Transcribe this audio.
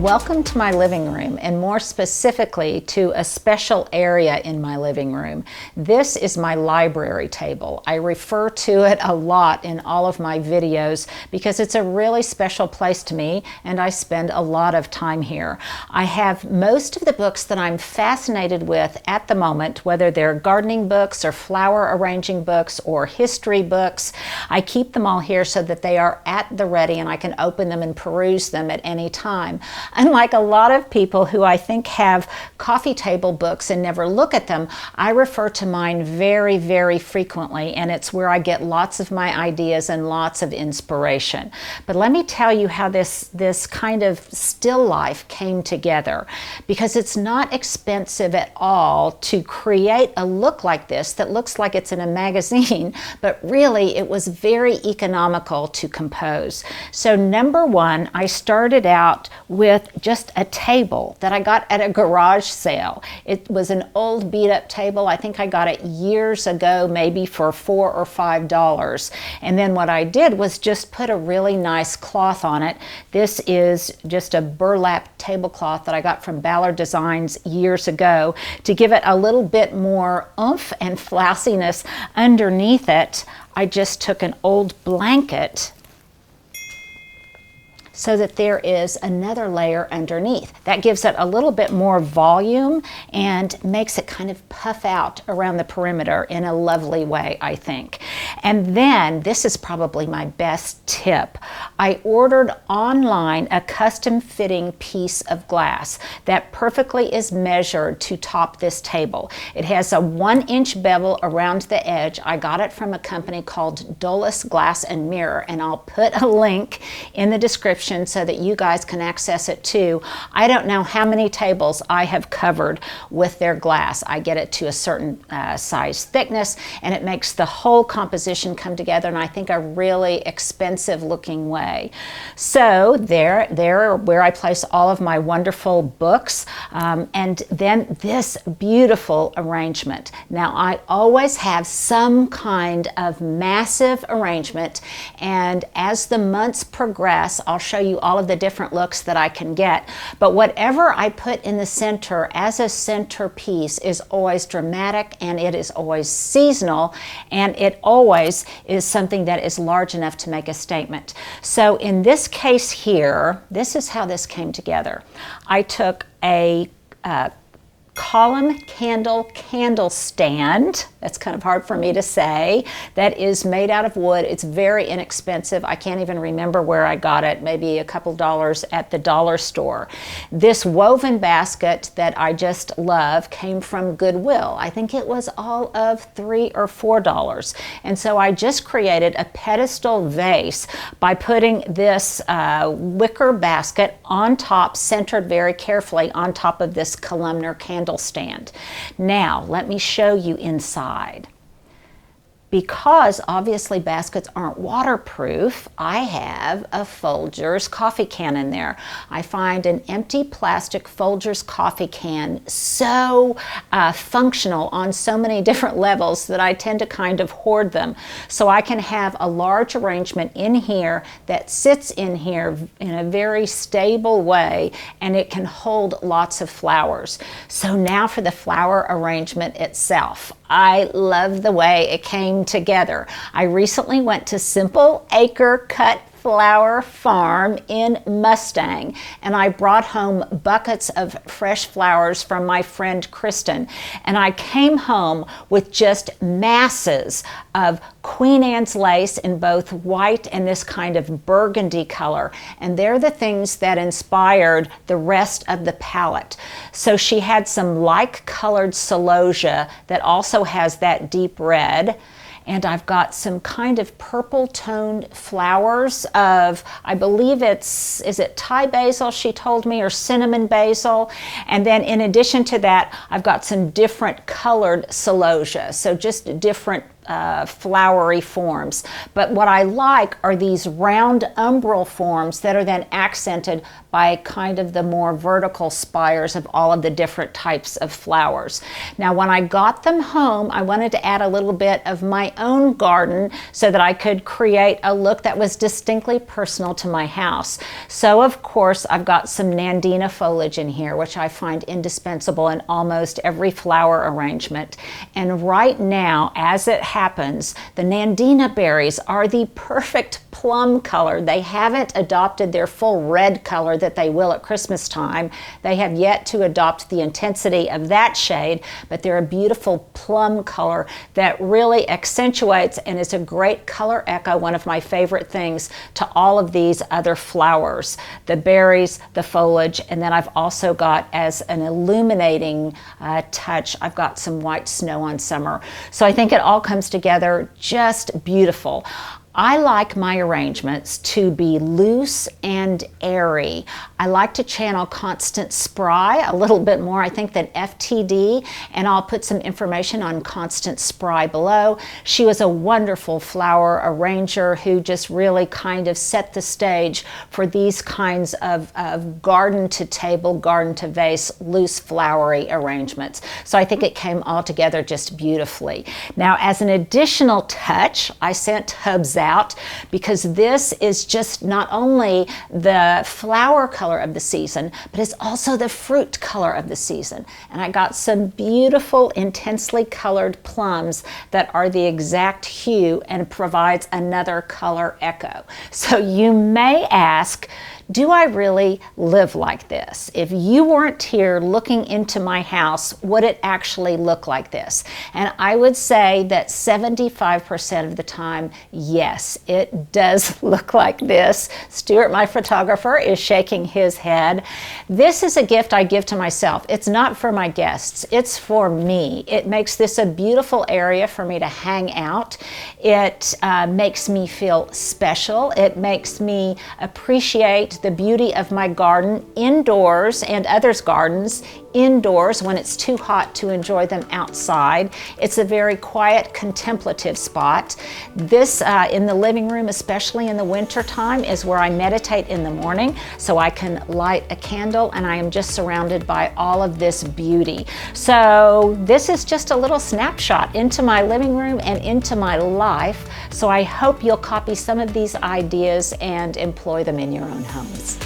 Welcome to my living room, and more specifically to a special area in my living room. This is my library table. I refer to it a lot in all of my videos because it's a really special place to me and I spend a lot of time here. I have most of the books that I'm fascinated with at the moment, whether they're gardening books or flower arranging books or history books. I keep them all here so that they are at the ready and I can open them and peruse them at any time. Unlike a lot of people who I think have coffee table books and never look at them, I refer to mine very, very frequently, and it's where I get lots of my ideas and lots of inspiration. But let me tell you how this kind of still life came together, because it's not expensive at all to create a look like this that looks like it's in a magazine, but really it was very economical to compose. So number one, I started out with just a table that I got at a garage sale. It was an old beat-up table. I think I got it years ago, maybe for $4 or $5. And then what I did was just put a really nice cloth on it. This is just a burlap tablecloth that I got from Ballard Designs years ago to give it a little bit more oomph and flassiness underneath it. I just took an old blanket so that there is another layer underneath. That gives it a little bit more volume and makes it kind of puff out around the perimeter in a lovely way, I think. And then, this is probably my best tip. I ordered online a custom fitting piece of glass that perfectly is measured to top this table. It has a 1-inch bevel around the edge. I got it from a company called Dulles Glass and Mirror, and I'll put a link in the description so that you guys can access it too. I don't know how many tables I have covered with their glass. I get it to a certain size thickness and it makes the whole composition come together in I think a really expensive looking way. So there where I place all of my wonderful books, and then this beautiful arrangement. Now I always have some kind of massive arrangement, and as the months progress I'll show you all of the different looks that I can get, but whatever I put in the center as a centerpiece is always dramatic, and it is always seasonal, and it always is something that is large enough to make a statement. So in this case here, this is how this came together. I took a column candle stand, that's kind of hard for me to say, that is made out of wood. It's very inexpensive. I can't even remember where I got it, maybe a couple dollars at the dollar store. This woven basket that I just love came from Goodwill. I think it was all of $3 or $4. And so I just created a pedestal vase by putting this wicker basket on top, centered very carefully on top of this columnar candle stand. Now, let me show you inside. Because obviously baskets aren't waterproof, I have a Folgers coffee can in there. I find an empty plastic Folgers coffee can so functional on so many different levels that I tend to kind of hoard them. So I can have a large arrangement in here that sits in here in a very stable way, and it can hold lots of flowers. So now for the flower arrangement itself. I love the way it came together. I recently went to Simple Acre Cut Flower Farm in Mustang, and I brought home buckets of fresh flowers from my friend Kristen, and I came home with just masses of Queen Anne's lace in both white and this kind of burgundy color, and they're the things that inspired the rest of the palette. So she had some like colored celosia that also has that deep red, and I've got some kind of purple toned flowers of, I believe is it Thai basil, she told me, or cinnamon basil. And then in addition to that, I've got some different colored celosia, so just different flowery forms. But what I like are these round umbral forms that are then accented by kind of the more vertical spires of all of the different types of flowers. Now, when I got them home, I wanted to add a little bit of my own garden so that I could create a look that was distinctly personal to my house. So, of course, I've got some Nandina foliage in here, which I find indispensable in almost every flower arrangement. And right now, as it happens, the Nandina berries are the perfect plum color. They haven't adopted their full red color that they will at Christmas time. They have yet to adopt the intensity of that shade, but they're a beautiful plum color that really accentuates and is a great color echo, one of my favorite things, to all of these other flowers, the berries, the foliage, and then I've also got, as an illuminating touch, I've got some white snow on summer. So I think it all comes together just beautiful. I like my arrangements to be loose and airy. I like to channel Constance Spry a little bit more, I think, than FTD, and I'll put some information on Constance Spry below. She was a wonderful flower arranger who just really kind of set the stage for these kinds of garden to table, garden to vase, loose flowery arrangements. So I think it came all together just beautifully. Now, as an additional touch, I sent tubs out because this is just not only the flower color of the season, but it's also the fruit color of the season. And I got some beautiful, intensely colored plums that are the exact hue and provides another color echo. So you may ask, do I really live like this? If you weren't here looking into my house, would it actually look like this? And I would say that 75% of the time, yes, it does look like this. Stuart, my photographer, is shaking his head. This is a gift I give to myself. It's not for my guests, it's for me. It makes this a beautiful area for me to hang out. It makes me feel special. It makes me appreciate the beauty of my garden indoors and others' gardens indoors when it's too hot to enjoy them outside. It's a very quiet, contemplative spot. This in the living room, especially in the winter time, is where I meditate in the morning, so I can light a candle and I am just surrounded by all of this beauty. So this is just a little snapshot into my living room and into my life. So I hope you'll copy some of these ideas and employ them in your own homes.